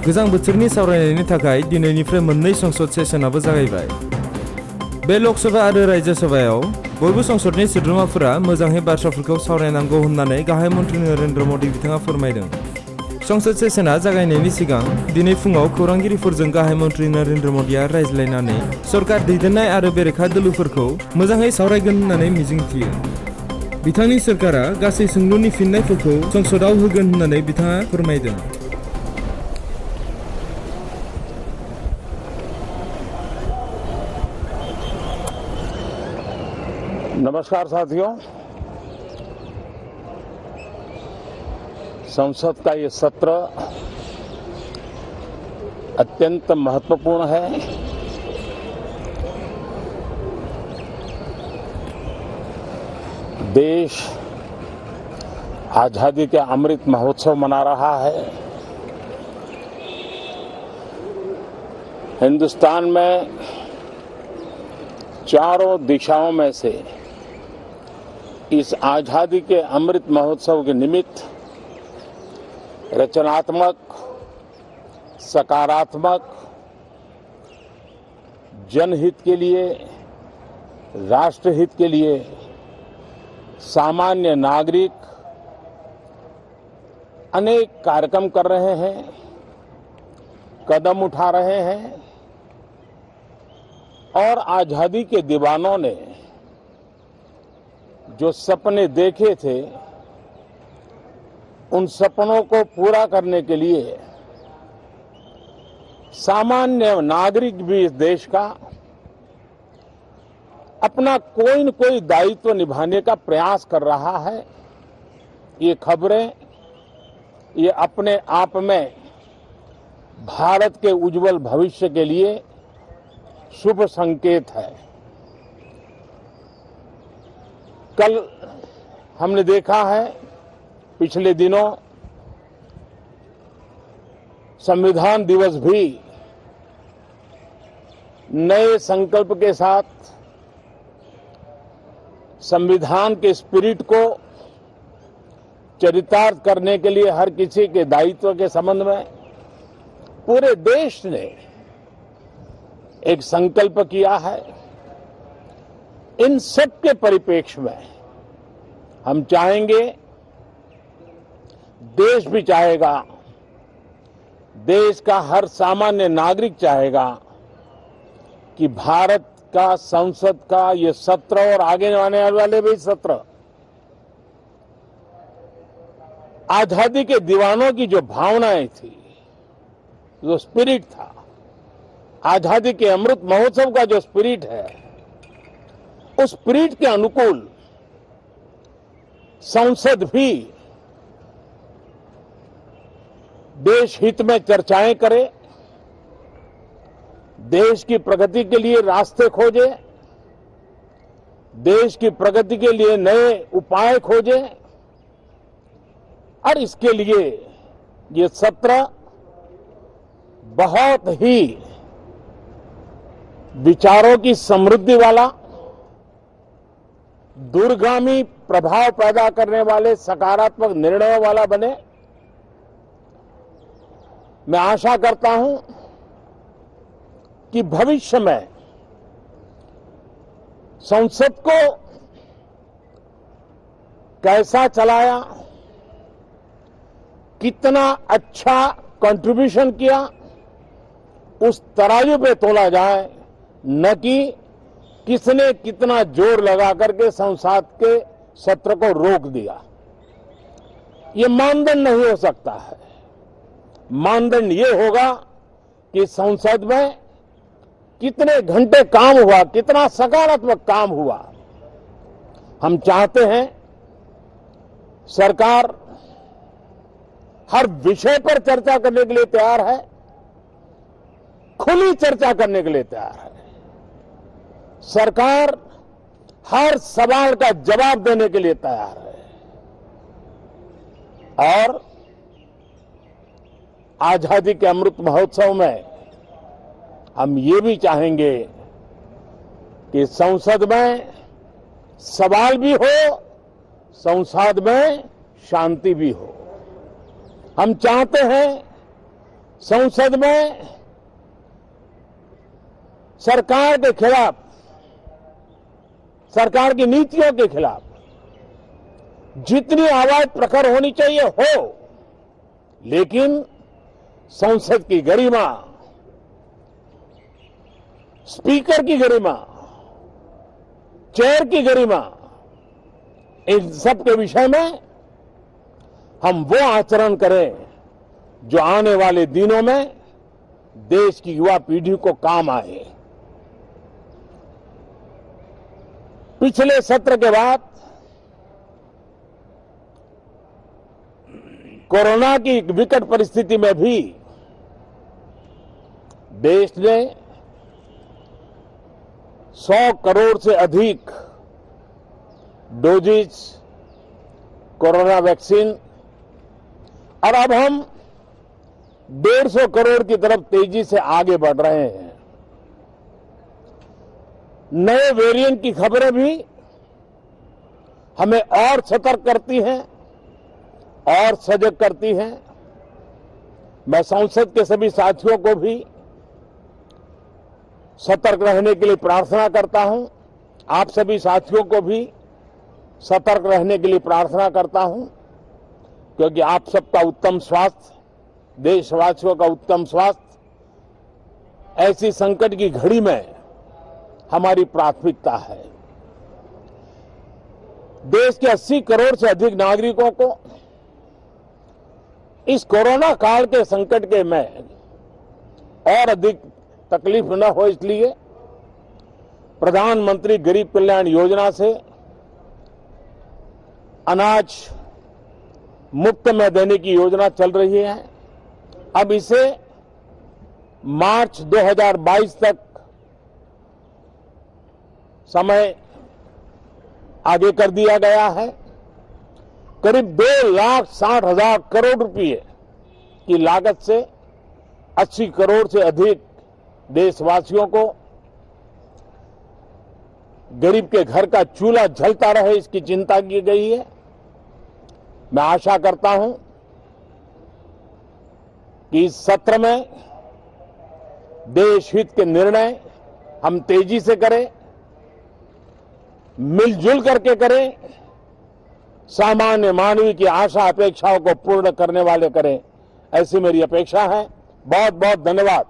गोजां बोथोरनि सावरायनायनि थाखाय दिनैनिफ्राय मोननै संसद सेसनाबो जागायबाय। बे लकसभा आरो राज्य सभायाव बयबो संसदनि सोद्रोमाफोरा मोजाङै बाथ्राफोरखौ सावरायनांगौ होननानै गाहाय मन्त्री नरेन्द्र मोदी बिथाङा फोरमायदों। संसद सेसना जागायनायनि सिगां दिनै फुङाव खौरांगिरिफोरजों गाहाय मन्त्री नरेन्द्र मोदीआ रायज्लायनानै सरकार दैदेननाय आरो बेरेखा दोलोफोरखौ मोजाङै सावरायगोन होननानै मिजिंथियो। बिथांनि सरकारा गासै सोंलुनि फिननायफोरखौ संसदाव होगोन होननानै बिथाङा फोरमायदों। नमस्कार साथियों, संसद का ये सत्र अत्यंत महत्वपूर्ण है। देश आजादी के अमृत महोत्सव मना रहा है। हिंदुस्तान में चारों दिशाओं में से इस आजादी के अमृत महोत्सव के निमित्त रचनात्मक, सकारात्मक, जनहित के लिए, राष्ट्रहित के लिए सामान्य नागरिक अनेक कार्यक्रम कर रहे हैं, कदम उठा रहे हैं और आजादी के दीवानों ने जो सपने देखे थे उन सपनों को पूरा करने के लिए सामान्य नागरिक भी इस देश का अपना कोई न कोई दायित्व निभाने का प्रयास कर रहा है। ये खबरें ये अपने आप में भारत के उज्जवल भविष्य के लिए शुभ संकेत है। कल हमने देखा है, पिछले दिनों संविधान दिवस भी नए संकल्प के साथ संविधान के स्पिरिट को चरितार्थ करने के लिए हर किसी के दायित्व के संबंध में पूरे देश ने एक संकल्प किया है। इन सब के परिप्रेक्ष्य में हम चाहेंगे, देश भी चाहेगा, देश का हर सामान्य नागरिक चाहेगा कि भारत का संसद का ये सत्र और आगे आने वाले भी सत्र आजादी के दीवानों की जो भावनाएं थी, जो स्पिरिट था, आजादी के अमृत महोत्सव का जो स्पिरिट है, उस स्पिरिट के अनुकूल संसद भी देश हित में चर्चाएं करे, देश की प्रगति के लिए रास्ते खोजे, देश की प्रगति के लिए नए उपाय खोजे और इसके लिए ये सत्र बहुत ही विचारों की समृद्धि वाला, दूरगामी प्रभाव पैदा करने वाले सकारात्मक निर्णयों वाला बने। मैं आशा करता हूं कि भविष्य में संसद को कैसा चलाया, कितना अच्छा कंट्रीब्यूशन किया, उस तराजू पे तोला जाए, न कि किसने कितना जोर लगा करके संसद के सत्र को रोक दिया। ये मानदंड नहीं हो सकता है। मानदंड ये होगा कि संसद में कितने घंटे काम हुआ, कितना सकारात्मक काम हुआ। हम चाहते हैं सरकार हर विषय पर चर्चा करने के लिए तैयार है, खुली चर्चा करने के लिए तैयार है। सरकार हर सवाल का जवाब देने के लिए तैयार है और आजादी के अमृत महोत्सव में हम ये भी चाहेंगे कि संसद में सवाल भी हो, संसद में शांति भी हो। हम चाहते हैं संसद में सरकार के खिलाफ, सरकार की नीतियों के खिलाफ जितनी आवाज प्रखर होनी चाहिए हो, लेकिन संसद की गरिमा, स्पीकर की गरिमा, चेयर की गरिमा, इन सब के विषय में हम वो आचरण करें जो आने वाले दिनों में देश की युवा पीढ़ी को काम आए। पिछले सत्र के बाद कोरोना की विकट परिस्थिति में भी देश ने 100 करोड़ से अधिक डोजेज कोरोना वैक्सीन, और अब हम 150 करोड़ की तरफ तेजी से आगे बढ़ रहे हैं। नए वेरिएंट की खबरें भी हमें और सतर्क करती हैं और सजग करती हैं। मैं संसद के सभी साथियों को भी सतर्क रहने के लिए प्रार्थना करता हूं। आप सभी साथियों को भी सतर्क रहने के लिए प्रार्थना करता हूं, क्योंकि आप सबका उत्तम स्वास्थ्य, देशवासियों का उत्तम स्वास्थ्य ऐसी संकट की घड़ी में हमारी प्राथमिकता है। देश के 80 करोड़ से अधिक नागरिकों को इस कोरोना काल के संकट के में और अधिक तकलीफ न हो, इसलिए प्रधानमंत्री गरीब कल्याण योजना से अनाज मुफ्त में देने की योजना चल रही है। अब इसे मार्च 2022 तक समय आगे कर दिया गया है। करीब 2,60,000 करोड़ रुपए की लागत से 80 करोड़ से अधिक देशवासियों को गरीब के घर का चूल्हा जलता रहे, इसकी चिंता की गई है। मैं आशा करता हूं कि इस सत्र में देश हित के निर्णय हम तेजी से करें, मिलजुल करके करें, सामान्य मानवीय की आशा अपेक्षाओं को पूर्ण करने वाले करें, ऐसी मेरी अपेक्षा है। बहुत बहुत धन्यवाद।